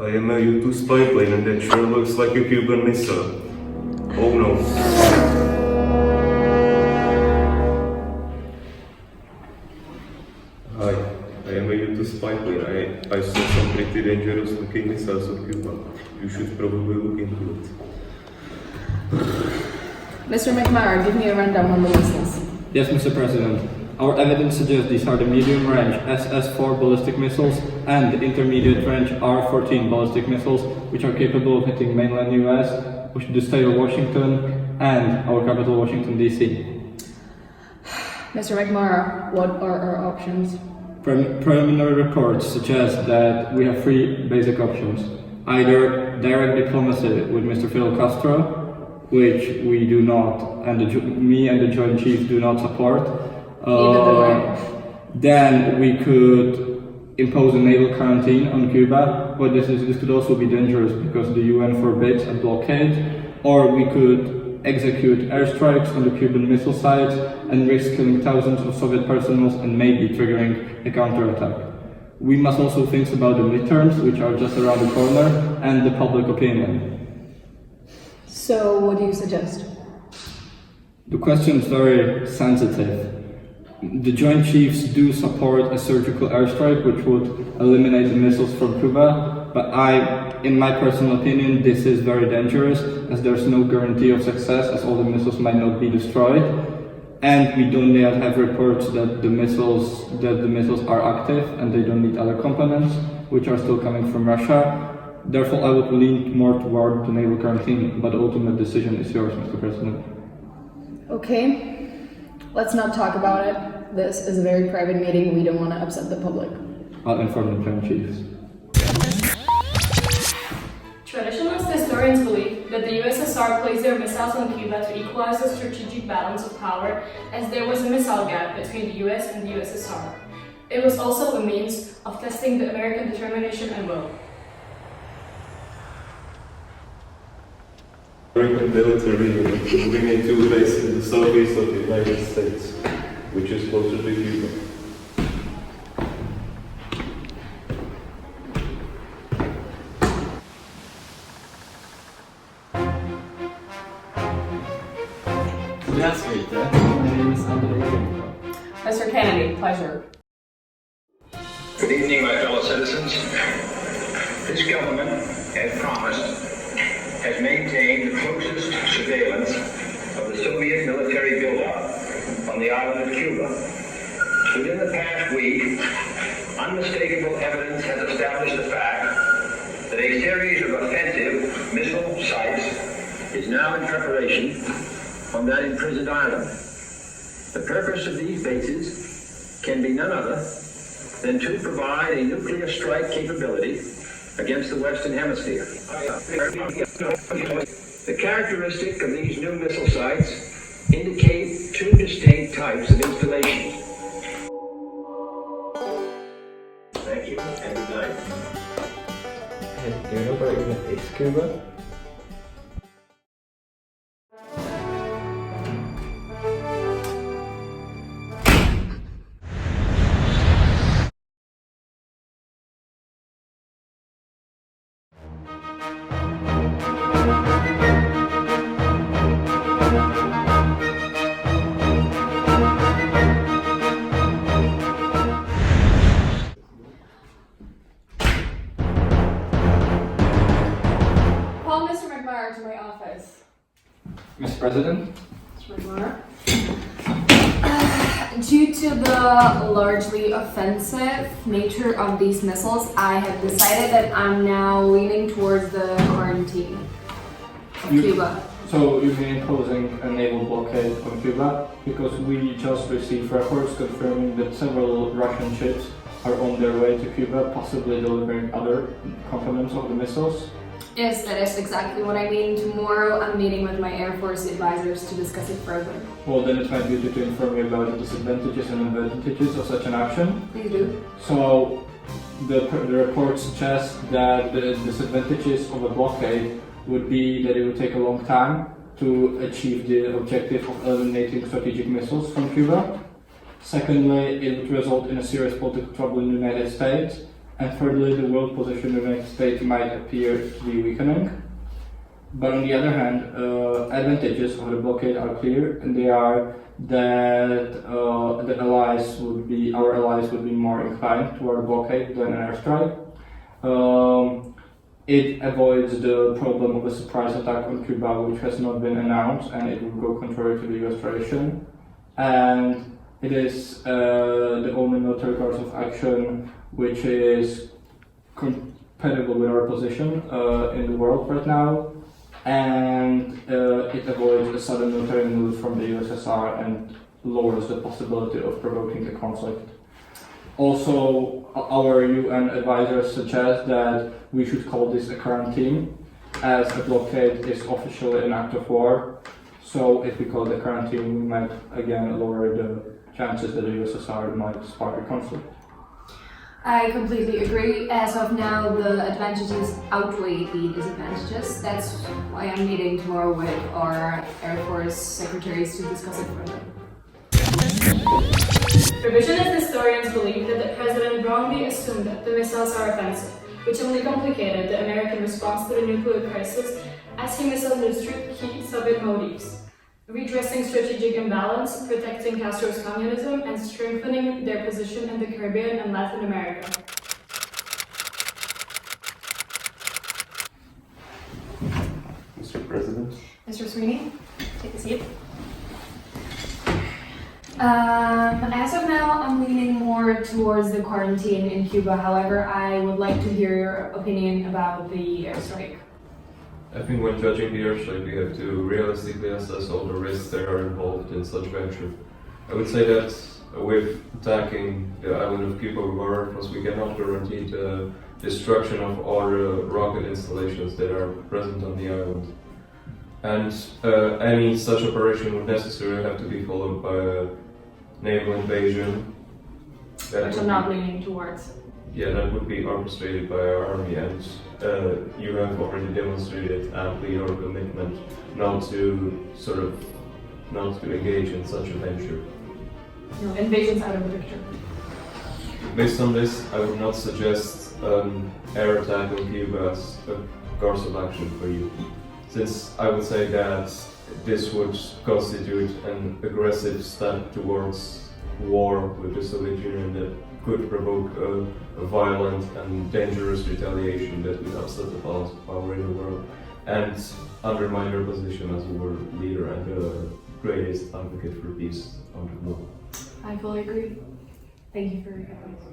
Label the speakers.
Speaker 1: I am a U-2 spy plane and that sure looks like a Cuban missile. Oh no. Hi, I am a U-2 spy plane. I saw some pretty dangerous looking missiles of Cuba. You should probably look into it.
Speaker 2: Mr. McMahon, give me a rundown on the missiles.
Speaker 3: Yes, Mr. President. Our evidence suggests these are the medium-range SS-4 ballistic missiles and the intermediate-range R-14 ballistic missiles, which are capable of hitting mainland US, the state of Washington, and our capital, Washington, D.C.
Speaker 2: Mr. McMahon, what are our options?
Speaker 3: Preliminary reports suggest that we have three basic options. Either direct diplomacy with Mr. Fidel Castro, which we do not, and me and the Joint Chiefs do not support. Then we could impose a naval quarantine on Cuba, but this could also be dangerous because the UN forbids a blockade. Or we could execute airstrikes on the Cuban missile sites and risk killing thousands of Soviet personnel and maybe triggering a counterattack. We must also think about the midterms, which are just around the corner, and the public opinion.
Speaker 2: So, what do you suggest?
Speaker 3: The question is very sensitive. The Joint Chiefs do support a surgical airstrike which would eliminate the missiles from Cuba, but in my personal opinion, this is very dangerous as there's no guarantee of success as all the missiles might not be destroyed, and we don't yet have reports that the missiles are active and they don't need other components, which are still coming from Russia. Therefore, I would lean more toward the naval quarantine, but the ultimate decision is yours, Mr. President.
Speaker 2: Okay, let's not talk about it. This is a very private meeting. We don't want to upset the public.
Speaker 3: I'll inform the Joint Chiefs.
Speaker 4: Traditionalist historians believe that the USSR placed their missiles on Cuba to equalize the strategic balance of power, as there was a missile gap between the US and the USSR. It was also a means of testing the American determination and will.
Speaker 1: American military unit moving into a base in the southeast of the United States, which is closer to Cuba.
Speaker 2: Mr. Kennedy, pleasure.
Speaker 5: Good evening, my fellow citizens. This government, as promised, has maintained the closest surveillance of the Soviet military buildup on the island of Cuba. Within the past week, unmistakable evidence has established the fact that a series of offensive missile sites is now in preparation on that imprisoned island. The purpose of these bases can be none other than to provide a nuclear strike capability against the Western Hemisphere. The characteristic of these new missile sites indicate two distinct types of installations. Thank you, and good night.
Speaker 3: Do you know where even is Cuba?
Speaker 2: To my office.
Speaker 3: Mr. President?
Speaker 2: Mr. McMahon. Due to the largely offensive nature of these missiles, I have decided that I'm now leaning towards the quarantine of Cuba.
Speaker 3: So you've been imposing a naval blockade on Cuba because we just received reports confirming that several Russian ships are on their way to Cuba, possibly delivering other components of the missiles.
Speaker 2: Yes, that is exactly what I mean. Tomorrow I'm meeting with my Air Force advisors to discuss it further.
Speaker 3: Well, then it's my duty to inform you about the disadvantages and advantages of such an action.
Speaker 2: Please do.
Speaker 3: So, the report suggests that the disadvantages of a blockade would be that it would take a long time to achieve the objective of eliminating strategic missiles from Cuba. Secondly, it would result in a serious political trouble in the United States. and thirdly, the world position of the United States might appear to be weakening. But on the other hand, advantages of the blockade are clear, and they are that our allies would be more inclined toward a blockade than an airstrike. It avoids the problem of a surprise attack on Cuba, which has not been announced, and it would go contrary to the US tradition. And it is the only military course of action which is compatible with our position in the world right now. And it avoids a sudden military move from the USSR and lowers the possibility of provoking a conflict. Also, our UN advisors suggest that we should call this a quarantine, as a blockade is officially an act of war. So if we call it a quarantine, we might again lower the chances that the USSR might spark a conflict.
Speaker 2: I completely agree. As of now, the advantages outweigh the disadvantages. That's why I'm meeting tomorrow with our Air Force secretaries to discuss it further.
Speaker 4: Revisionist historians believe that the president wrongly assumed that the missiles are offensive, which only complicated the American response to the nuclear crisis, as he misunderstood key Soviet motives: redressing strategic imbalance, protecting Castro's communism, and strengthening their position in the Caribbean and Latin America.
Speaker 1: Mr. President.
Speaker 2: Mr. Sweeney, take a seat. As of now, I'm leaning more towards the quarantine in Cuba. However, I would like to hear your opinion about the airstrike.
Speaker 1: I think when judging the airstrike, we have to realistically assess all the risks that are involved in such venture. I would say that with attacking the island of Cuba with our air force, we cannot guarantee the destruction of all the rocket installations that are present on the island. And any such operation would necessarily have to be followed by a naval invasion.
Speaker 2: Which I'm not leaning towards.
Speaker 1: Yeah, that would be orchestrated by our army, and you have already demonstrated amply your commitment not to engage in such a venture.
Speaker 2: No, invasion's out of the picture.
Speaker 1: Based on this, I would not suggest an air attack on Cuba as a course of action for you, since I would say that this would constitute an aggressive step towards war with the Soviet Union that could provoke a violent and dangerous retaliation that would upset the balance of power in the world and undermine your position as a world leader and the greatest advocate for peace on the globe.
Speaker 2: I fully agree. Thank you for your advice.